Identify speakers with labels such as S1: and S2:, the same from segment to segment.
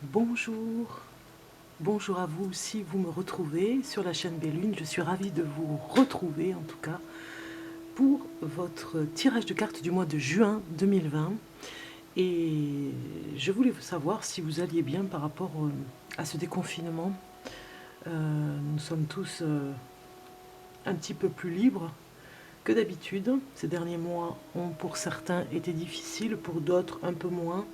S1: Bonjour, bonjour à vous si vous me retrouvez sur la chaîne Bellune. Je suis ravie de vous retrouver en tout cas pour votre tirage de cartes du mois de juin 2020. Et je voulais savoir si vous alliez bien par rapport à ce déconfinement. Nous sommes tous un petit peu plus libres que d'habitude. Ces derniers mois ont pour certains été difficiles, pour d'autres un peu moins.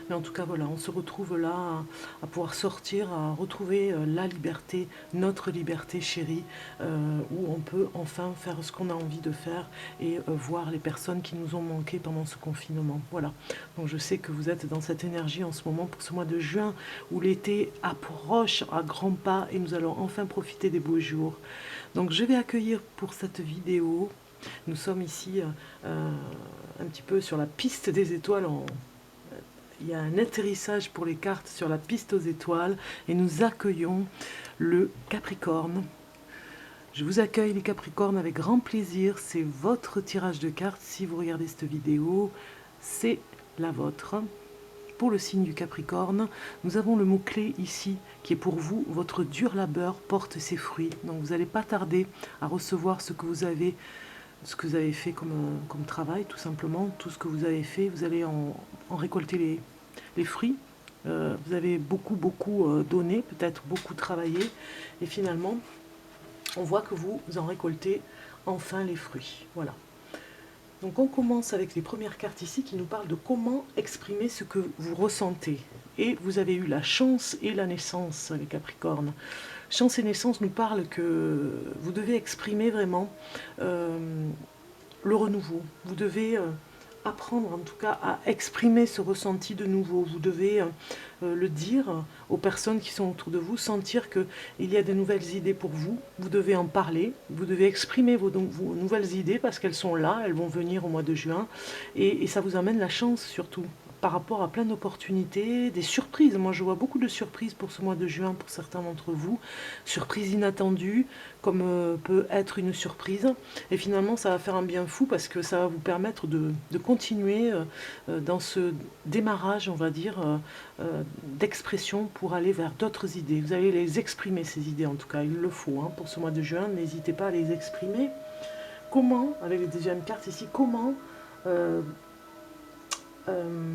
S1: Mais en tout cas, voilà, on se retrouve là à pouvoir sortir, à retrouver la liberté, notre liberté chérie, où on peut enfin faire ce qu'on a envie de faire et voir les personnes qui nous ont manqué pendant ce confinement. Voilà. Donc je sais que vous êtes dans cette énergie en ce moment pour ce mois de juin où l'été approche à grands pas et nous allons enfin profiter des beaux jours. Donc je vais accueillir pour cette vidéo. Nous sommes ici un petit peu sur la piste des étoiles. Il y a un atterrissage pour les cartes sur la piste aux étoiles et nous accueillons le Capricorne. Je vous accueille les Capricornes avec grand plaisir. C'est votre tirage de cartes. Si vous regardez cette vidéo, c'est la vôtre. Pour le signe du Capricorne, nous avons le mot-clé ici qui est pour vous. Votre dur labeur porte ses fruits. Donc vous n'allez pas tarder à recevoir ce que vous avez fait comme travail, tout simplement. Tout ce que vous avez fait, vous allez en récolter les fruits. Vous avez beaucoup donné, peut-être beaucoup travaillé. Et finalement, on voit que vous en récoltez enfin les fruits. Voilà. Donc on commence avec les premières cartes ici qui nous parlent de comment exprimer ce que vous ressentez. Et vous avez eu la chance et la naissance, les Capricornes. Chance et naissance nous parlent que vous devez exprimer vraiment le renouveau. Vous devez apprendre en tout cas à exprimer ce ressenti de nouveau. Vous devez le dire aux personnes qui sont autour de vous, sentir qu'il y a de nouvelles idées pour vous. Vous devez en parler, vous devez exprimer vos nouvelles idées parce qu'elles sont là, elles vont venir au mois de juin et ça vous amène la chance surtout par rapport à plein d'opportunités, des surprises. Moi, je vois beaucoup de surprises pour ce mois de juin pour certains d'entre vous. Surprises inattendues, comme peut être une surprise. Et finalement, ça va faire un bien fou parce que ça va vous permettre de continuer dans ce démarrage, on va dire, d'expression pour aller vers d'autres idées. Vous allez les exprimer, ces idées, en tout cas, il le faut. Hein, pour ce mois de juin, n'hésitez pas à les exprimer. Comment, avec les deuxièmes cartes ici, euh, euh,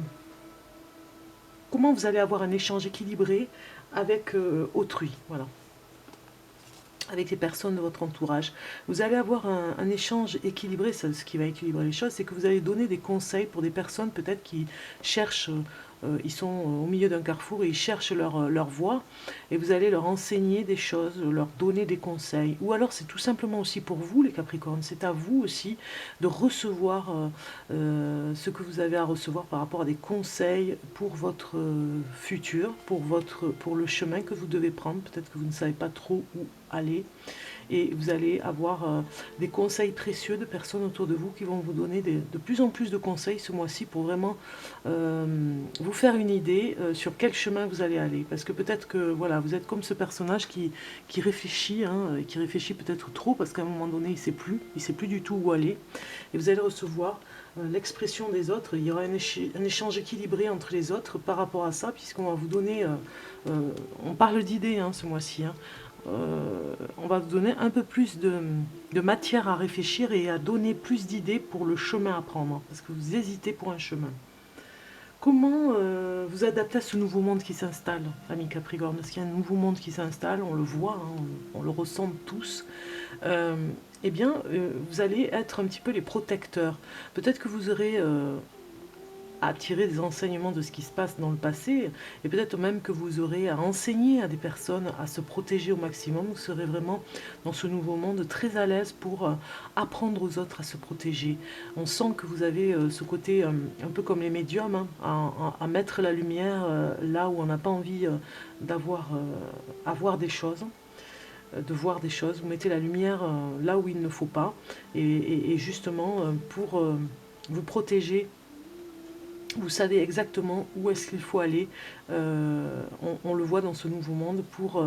S1: comment vous allez avoir un échange équilibré avec autrui, voilà, avec les personnes de votre entourage. Vous allez avoir un échange équilibré. Ça, ce qui va équilibrer les choses, c'est que vous allez donner des conseils pour des personnes peut-être qui cherchent, ils sont au milieu d'un carrefour et ils cherchent leur voie, et vous allez leur enseigner des choses, leur donner des conseils. Ou alors c'est tout simplement aussi pour vous les Capricornes, c'est à vous aussi de recevoir ce que vous avez à recevoir par rapport à des conseils pour votre futur, pour le chemin que vous devez prendre. Peut-être que vous ne savez pas trop où aller et vous allez avoir des conseils précieux de personnes autour de vous qui vont vous donner de plus en plus de conseils ce mois-ci pour vraiment vous faire une idée sur quel chemin vous allez aller. Parce que peut-être que voilà, vous êtes comme ce personnage qui réfléchit, hein, et qui réfléchit peut-être trop parce qu'à un moment donné il sait plus du tout où aller. Et vous allez recevoir l'expression des autres. Il y aura un échange équilibré entre les autres par rapport à ça, puisqu'on va vous donner, on parle d'idées hein, ce mois-ci, hein. On va vous donner un peu plus de matière à réfléchir et à donner plus d'idées pour le chemin à prendre, parce que vous hésitez pour un chemin. Comment vous adapter à ce nouveau monde qui s'installe, amis Capricorne? Parce qu'il y a un nouveau monde qui s'installe, on le voit, hein, on le ressent tous. Euh, eh bien, vous allez être un petit peu les protecteurs. Peut-être que vous aurez à tirer des enseignements de ce qui se passe dans le passé, et peut-être même que vous aurez à enseigner à des personnes à se protéger au maximum. Vous serez vraiment dans ce nouveau monde très à l'aise pour apprendre aux autres à se protéger. On sent que vous avez ce côté un peu comme les médiums, hein, à mettre la lumière là où on n'a pas envie d'avoir à voir des choses, de voir des choses. Vous mettez la lumière là où il ne faut pas, et justement pour vous protéger. Vous savez exactement où est-ce qu'il faut aller. On le voit dans ce nouveau monde pour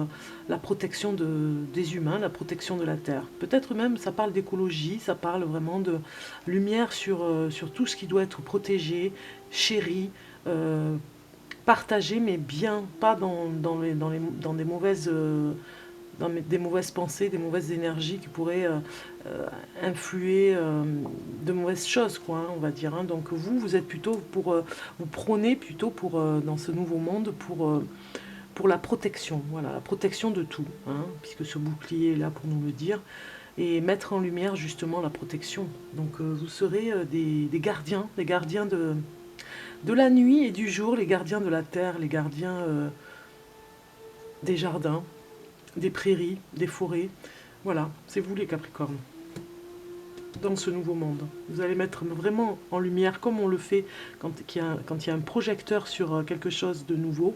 S1: la protection des humains, la protection de la Terre. Peut-être même ça parle d'écologie, ça parle vraiment de lumière sur tout ce qui doit être protégé, chéri, partager, mais bien, pas dans des mauvaises, des mauvaises pensées, des mauvaises énergies qui pourraient influer de mauvaises choses, quoi, hein, on va dire. Hein. Donc vous êtes plutôt pour, vous prônez plutôt pour, dans ce nouveau monde, pour la protection, voilà, la protection de tout, hein, puisque ce bouclier est là pour nous le dire, et mettre en lumière justement la protection. Donc vous serez des gardiens de la nuit et du jour, les gardiens de la terre, les gardiens des jardins, des prairies, des forêts. Voilà, c'est vous les Capricornes, dans ce nouveau monde. Vous allez mettre vraiment en lumière, comme on le fait quand il y a un projecteur sur quelque chose de nouveau,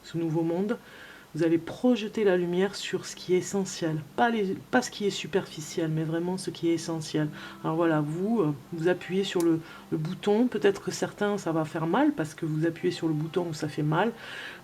S1: ce nouveau monde. Vous allez projeter la lumière sur ce qui est essentiel. Pas ce qui est superficiel, mais vraiment ce qui est essentiel. Alors voilà, vous appuyez sur le bouton. Peut-être que certains, ça va faire mal, parce que vous appuyez sur le bouton où ça fait mal.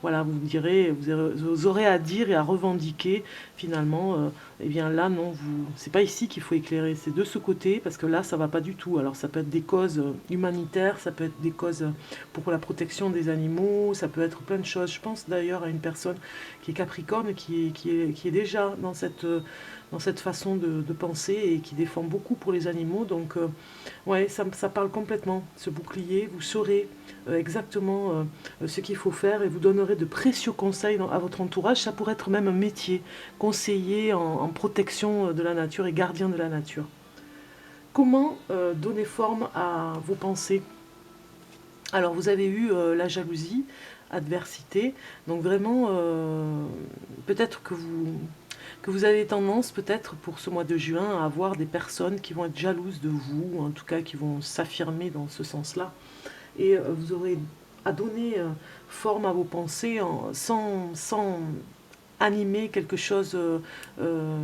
S1: Voilà, vous aurez à dire et à revendiquer, finalement, eh bien là, non, c'est pas ici qu'il faut éclairer, c'est de ce côté, parce que là, ça va pas du tout. Alors ça peut être des causes humanitaires, ça peut être des causes pour la protection des animaux, ça peut être plein de choses. Je pense d'ailleurs à une personne qui est Capricorne, qui est déjà dans cette façon de penser et qui défend beaucoup pour les animaux. Donc, ouais, ça parle complètement. Ce bouclier, vous saurez exactement ce qu'il faut faire et vous donnerez de précieux conseils à votre entourage. Ça pourrait être même un métier, conseiller en protection de la nature et gardien de la nature. Comment donner forme à vos pensées? Alors, vous avez eu la jalousie, adversité. Donc vraiment, peut-être que vous avez tendance, peut-être pour ce mois de juin, à avoir des personnes qui vont être jalouses de vous, ou en tout cas qui vont s'affirmer dans ce sens-là. Et vous aurez à donner forme à vos pensées sans animer quelque chose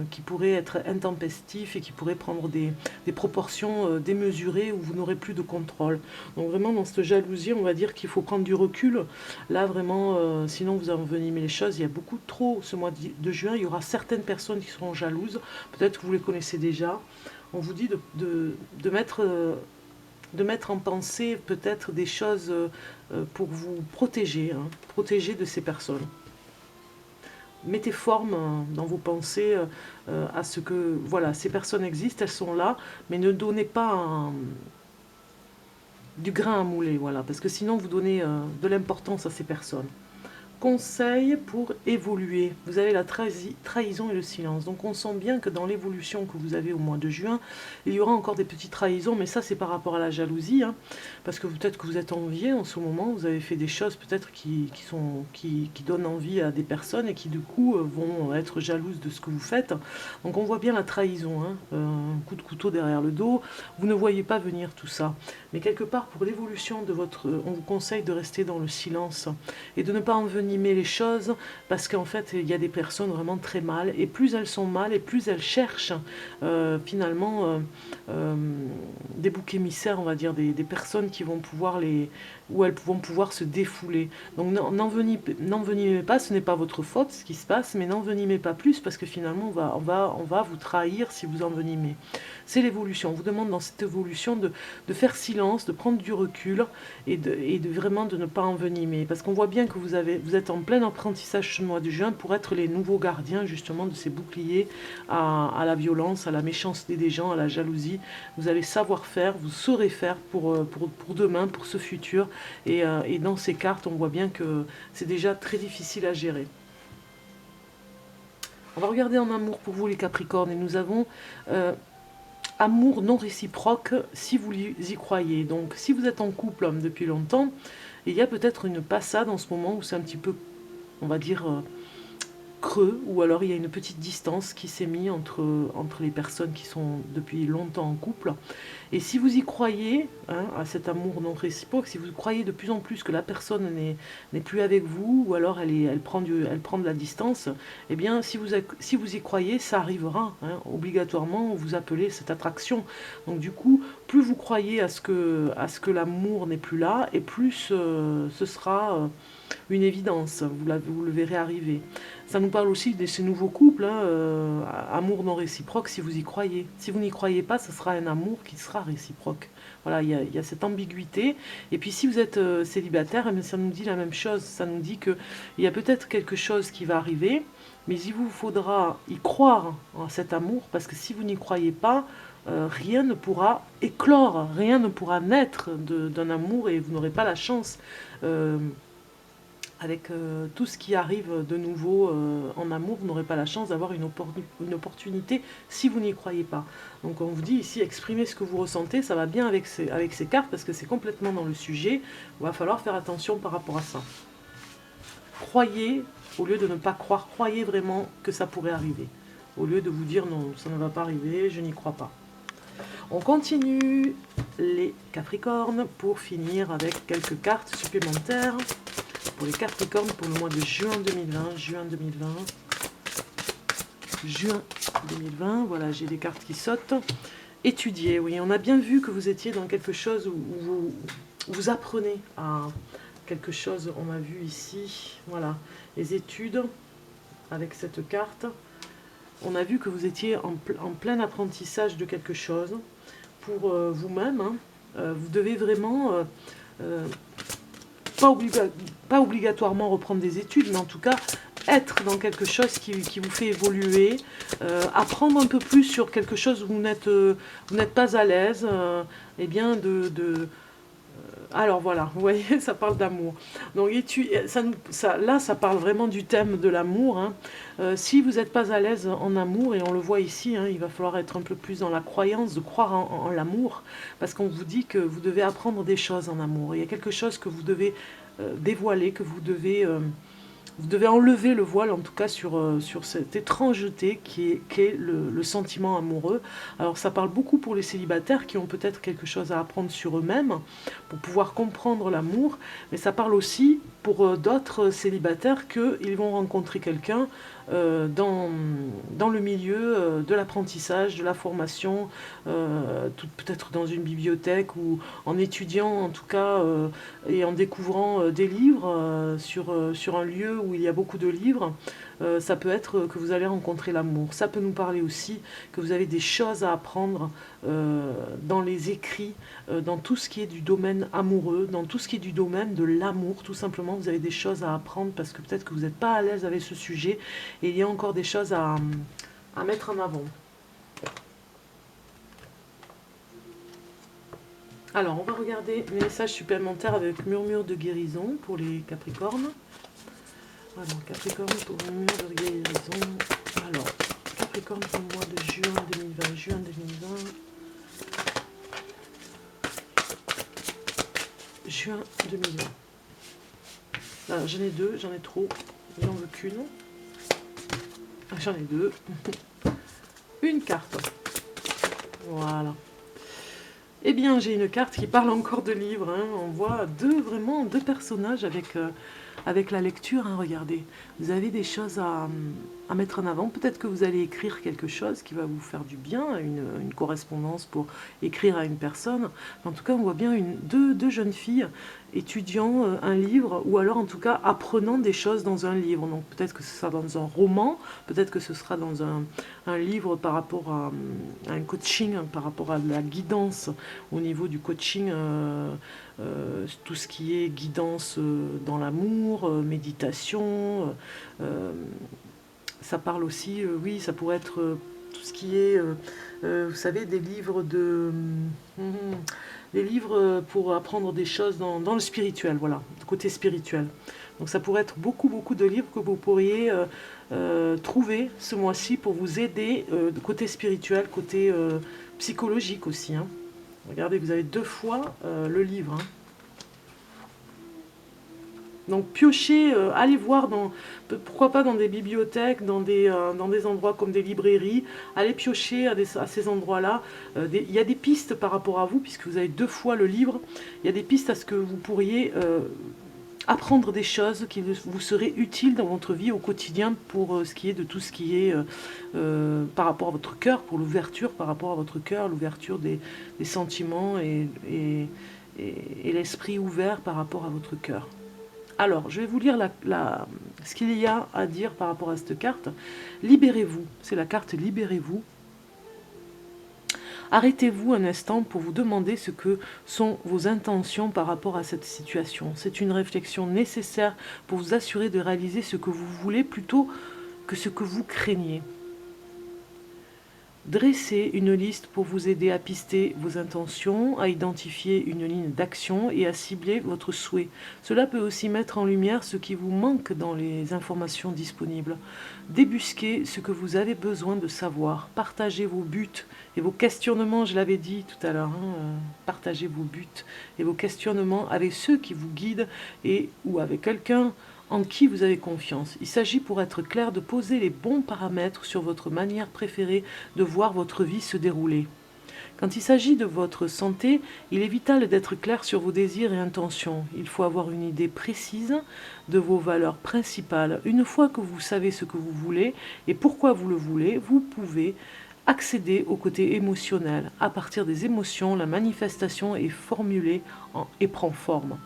S1: qui pourrait être intempestif et qui pourrait prendre des proportions démesurées où vous n'aurez plus de contrôle. Donc vraiment dans cette jalousie, on va dire qu'il faut prendre du recul. Là vraiment, sinon vous envenimez les choses. Il y a beaucoup trop ce mois de juin. Il y aura certaines personnes qui seront jalouses. Peut-être que vous les connaissez déjà. On vous dit de mettre en pensée peut-être des choses pour vous protéger, hein, protéger de ces personnes. Mettez forme dans vos pensées à ce que, voilà, ces personnes existent, elles sont là, mais ne donnez pas du grain à mouler, voilà, parce que sinon vous donnez de l'importance à ces personnes. Conseil pour évoluer. Vous avez la trahison et le silence. Donc on sent bien que dans l'évolution que vous avez au mois de juin, il y aura encore des petites trahisons, mais ça c'est par rapport à la jalousie, hein, parce que peut-être que vous êtes envié en ce moment, vous avez fait des choses peut-être qui donnent envie à des personnes et qui du coup vont être jalouses de ce que vous faites. Donc on voit bien la trahison, hein, un coup de couteau derrière le dos, vous ne voyez pas venir tout ça. Mais quelque part pour l'évolution de votre... on vous conseille de rester dans le silence et de ne pas envenimer les choses, parce qu'en fait il y a des personnes vraiment très mal, et plus elles sont mal et plus elles cherchent finalement des boucs émissaires, on va dire, des personnes qui vont pouvoir où elles vont pouvoir se défouler. Donc n'envenimez pas, ce n'est pas votre faute ce qui se passe, mais n'envenimez pas plus, parce que finalement on va vous trahir si vous envenimez. C'est l'évolution. On vous demande dans cette évolution de faire silence, de prendre du recul et de vraiment de ne pas envenimer, parce qu'on voit bien que vous êtes en plein apprentissage ce mois de juin pour être les nouveaux gardiens justement de ces boucliers à la violence, à la méchanceté des gens, à la jalousie. Vous allez savoir faire, vous saurez faire pour demain, pour ce futur, et dans ces cartes on voit bien que c'est déjà très difficile à gérer. On va regarder en amour pour vous les Capricornes, et nous avons amour non réciproque si vous y croyez. Donc si vous êtes en couple depuis longtemps, il y a peut-être une passade en ce moment où c'est un petit peu, on va dire, creux, ou alors il y a une petite distance qui s'est mise entre les personnes qui sont depuis longtemps en couple. Et si vous y croyez, hein, à cet amour non réciproque, si vous croyez de plus en plus que la personne n'est plus avec vous, ou alors elle prend de la distance, eh bien si vous y croyez, ça arrivera, hein, obligatoirement, vous appelez cette attraction. Donc du coup, plus vous croyez à ce que l'amour n'est plus là, et plus ce sera une évidence, vous le verrez arriver. Ça nous parle aussi de ces nouveaux couples, hein, amour non réciproque si vous y croyez. Si vous n'y croyez pas, ce sera un amour qui sera réciproque. Voilà, il y a cette ambiguïté. Et puis si vous êtes célibataire, eh bien, ça nous dit la même chose. Ça nous dit qu'il y a peut-être quelque chose qui va arriver, mais il vous faudra y croire en cet amour, parce que si vous n'y croyez pas, rien ne pourra éclore, rien ne pourra naître d'un amour, et vous n'aurez pas la chance, avec tout ce qui arrive de nouveau en amour, vous n'aurez pas la chance d'avoir une opportunité si vous n'y croyez pas. Donc on vous dit ici, exprimez ce que vous ressentez, ça va bien avec ces cartes, parce que c'est complètement dans le sujet, il va falloir faire attention par rapport à ça. Croyez, au lieu de ne pas croire, croyez vraiment que ça pourrait arriver. Au lieu de vous dire non, ça ne va pas arriver, je n'y crois pas. On continue les Capricornes pour finir avec quelques cartes supplémentaires pour les Capricornes pour le mois de juin 2020. Juin 2020, voilà, j'ai des cartes qui sautent. Étudier, oui, on a bien vu que vous étiez dans quelque chose où vous apprenez à quelque chose, on a vu ici, voilà, les études avec cette carte. On a vu que vous étiez en plein apprentissage de quelque chose pour vous-même. Hein. Vous devez vraiment, pas obligatoirement reprendre des études, mais en tout cas être dans quelque chose qui vous fait évoluer, apprendre un peu plus sur quelque chose où vous n'êtes pas à l'aise, et bien alors voilà, vous voyez, ça parle d'amour. Donc là, ça parle vraiment du thème de l'amour. Hein. Si vous n'êtes pas à l'aise en amour, et on le voit ici, hein, il va falloir être un peu plus dans la croyance, de croire en l'amour, parce qu'on vous dit que vous devez apprendre des choses en amour. Il y a quelque chose que vous devez dévoiler, que vous devez enlever le voile, en tout cas, sur cette étrangeté qui est le sentiment amoureux. Alors ça parle beaucoup pour les célibataires qui ont peut-être quelque chose à apprendre sur eux-mêmes pour pouvoir comprendre l'amour, mais ça parle aussi pour d'autres célibataires qu'ils vont rencontrer quelqu'un dans le milieu de l'apprentissage, de la formation, peut-être dans une bibliothèque ou en étudiant en tout cas et en découvrant des livres sur un lieu où il y a beaucoup de livres. Ça peut être que vous allez rencontrer l'amour. Ça peut nous parler aussi que vous avez des choses à apprendre dans les écrits, dans tout ce qui est du domaine amoureux, dans tout ce qui est du domaine de l'amour, tout simplement. Vous avez des choses à apprendre parce que peut-être que vous n'êtes pas à l'aise avec ce sujet et il y a encore des choses à mettre en avant. Alors, on va regarder les messages supplémentaires avec murmure de guérison pour les Capricornes. Alors, Capricorne pour murmure de guérison. Alors, Capricorne pour le mois de juin 2020. Juin 2020. Juin 2020. Alors, j'en ai deux, j'en ai trop. J'en veux qu'une. J'en ai deux. Une carte. Voilà. Eh bien, j'ai une carte qui parle encore de livres. Hein. On voit vraiment deux personnages avec la lecture. Hein. Regardez, vous avez des choses à mettre en avant. Peut-être que vous allez écrire quelque chose qui va vous faire du bien, une correspondance pour écrire à une personne. En tout cas, on voit bien deux jeunes filles étudiant un livre, ou alors en tout cas apprenant des choses dans un livre. Donc peut-être que ce sera dans un roman, peut-être que ce sera dans un livre par rapport à un coaching, par rapport à la guidance au niveau du coaching, tout ce qui est guidance dans l'amour, méditation. Ça parle aussi, oui, ça pourrait être tout ce qui est, vous savez, des livres des livres pour apprendre des choses dans le spirituel, voilà, le côté spirituel. Donc ça pourrait être beaucoup de livres que vous pourriez trouver ce mois-ci pour vous aider côté spirituel, côté psychologique aussi. Hein. Regardez, vous avez deux fois le livre. Hein. Donc piochez, allez voir, pourquoi pas dans des bibliothèques, dans des endroits comme des librairies, allez piocher à ces endroits-là. Il y a des pistes par rapport à vous, puisque vous avez deux fois le livre, il y a des pistes à ce que vous pourriez apprendre des choses qui vous seraient utiles dans votre vie au quotidien pour ce qui est de tout ce qui est par rapport à votre cœur, pour l'ouverture par rapport à votre cœur, l'ouverture des sentiments et l'esprit ouvert par rapport à votre cœur. Alors, je vais vous lire ce qu'il y a à dire par rapport à cette carte. Libérez-vous, c'est la carte Libérez-vous. Arrêtez-vous un instant pour vous demander ce que sont vos intentions par rapport à cette situation. C'est une réflexion nécessaire pour vous assurer de réaliser ce que vous voulez plutôt que ce que vous craignez. Dressez une liste pour vous aider à pister vos intentions, à identifier une ligne d'action et à cibler votre souhait. Cela peut aussi mettre en lumière ce qui vous manque dans les informations disponibles. Débusquez ce que vous avez besoin de savoir. Partagez vos buts et vos questionnements, je l'avais dit tout à l'heure, partagez vos buts et vos questionnements avec ceux qui vous guident ou avec quelqu'un en qui vous avez confiance. Il s'agit, pour être clair, de poser les bons paramètres sur votre manière préférée de voir votre vie se dérouler. Quand il s'agit de votre santé, il est vital d'être clair sur vos désirs et intentions. Il faut avoir une idée précise de vos valeurs principales. Une fois que vous savez ce que vous voulez et pourquoi vous le voulez, vous pouvez accéder au côté émotionnel. À partir des émotions, la manifestation est formulée et prend forme.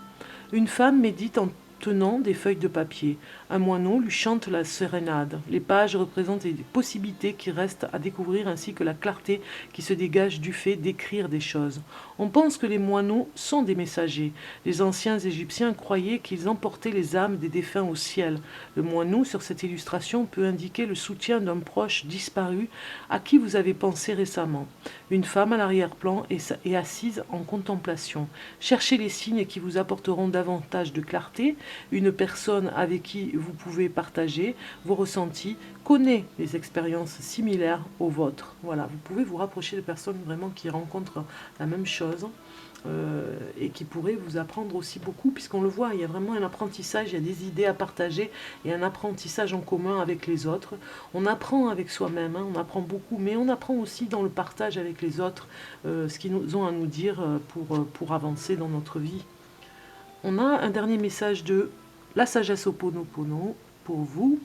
S1: Une femme médite en tenant des feuilles de papier. Un moineau lui chante la sérénade. Les pages représentent des possibilités qui restent à découvrir ainsi que la clarté qui se dégage du fait d'écrire des choses. On pense que les moineaux sont des messagers. Les anciens Égyptiens croyaient qu'ils emportaient les âmes des défunts au ciel. Le moineau sur cette illustration peut indiquer le soutien d'un proche disparu à qui vous avez pensé récemment. Une femme à l'arrière-plan est assise en contemplation. Cherchez les signes qui vous apporteront davantage de clarté. Une personne avec qui vous pouvez partager vos ressentis connaît les expériences similaires aux vôtres. Voilà, vous pouvez vous rapprocher de personnes vraiment qui rencontrent la même chose et qui pourraient vous apprendre aussi beaucoup, puisqu'on le voit, il y a vraiment un apprentissage, il y a des idées à partager et un apprentissage en commun avec les autres. On apprend avec soi-même, on apprend beaucoup, mais on apprend aussi dans le partage avec les autres ce qu'ils ont à nous dire pour avancer dans notre vie. On a un dernier message de la sagesse Ho'oponopono pour vous.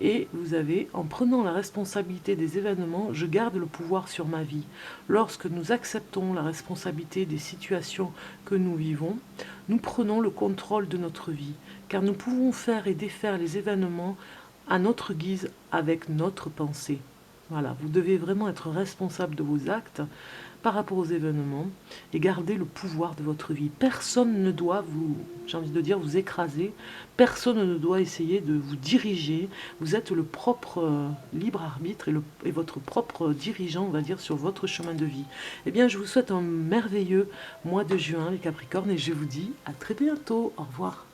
S1: Et vous avez, en prenant la responsabilité des événements, je garde le pouvoir sur ma vie. Lorsque nous acceptons la responsabilité des situations que nous vivons, nous prenons le contrôle de notre vie, car nous pouvons faire et défaire les événements à notre guise avec notre pensée. Voilà, vous devez vraiment être responsable de vos actes par rapport aux événements et garder le pouvoir de votre vie. Personne ne doit j'ai envie de dire, vous écraser. Personne ne doit essayer de vous diriger. Vous êtes le propre libre arbitre et votre propre dirigeant, on va dire, sur votre chemin de vie. Eh bien, je vous souhaite un merveilleux mois de juin, les Capricornes, et je vous dis à très bientôt. Au revoir.